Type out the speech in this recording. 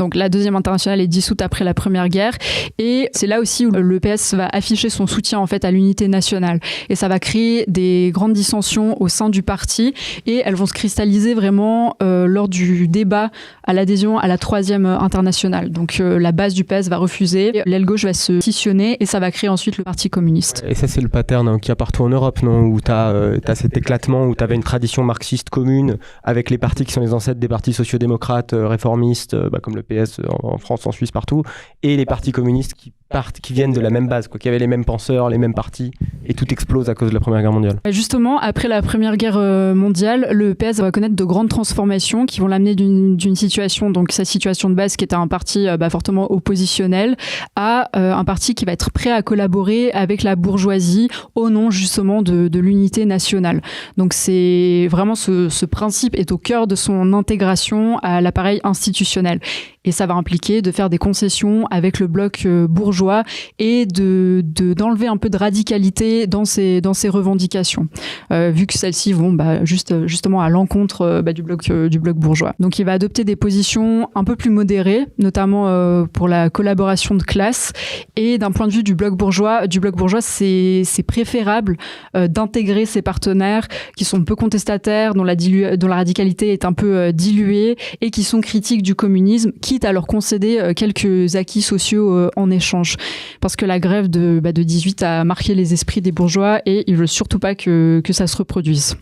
Donc la deuxième internationale est dissoute après la première guerre et c'est là aussi où le PS va afficher son soutien en fait à l'unité nationale et ça va créer des grandes dissensions au sein du parti et elles vont se cristalliser vraiment lors du débat à l'adhésion à la troisième internationale. Donc la base du PS va refuser, l'aile gauche va se scissionner et ça va créer ensuite le Parti communiste. Et ça c'est le pattern qu'il y a partout en Europe, non, où tu as cet éclatement, où tu avais une tradition marxiste commune avec les partis qui sont les ancêtres des partis sociodémocrates réformistes, comme le PS en France, en Suisse, partout, et les partis communistes qui viennent de la même base, qui avaient les mêmes penseurs, les mêmes partis, et tout explose à cause de la Première Guerre mondiale. Justement, après la Première Guerre mondiale, le PS va connaître de grandes transformations qui vont l'amener d'une situation, donc sa situation de base qui était un parti fortement oppositionnel, à un parti qui va être prêt à collaborer avec la bourgeoisie au nom justement de l'unité nationale. Donc c'est vraiment ce principe est au cœur de son intégration à l'appareil institutionnel. Et ça va impliquer de faire des concessions avec le bloc bourgeois et d'enlever un peu de radicalité dans ses revendications, vu que celles-ci vont justement à l'encontre du bloc bourgeois. Donc il va adopter des positions un peu plus modérées, notamment pour la collaboration de classe. Et d'un point de vue du bloc bourgeois, c'est préférable d'intégrer ses partenaires qui sont peu contestataires, dont la radicalité est un peu diluée et qui sont critiques du communisme, quitte à leur concéder quelques acquis sociaux en échange. Parce que la grève de 18 a marqué les esprits des bourgeois et ils ne veulent surtout pas que ça se reproduise.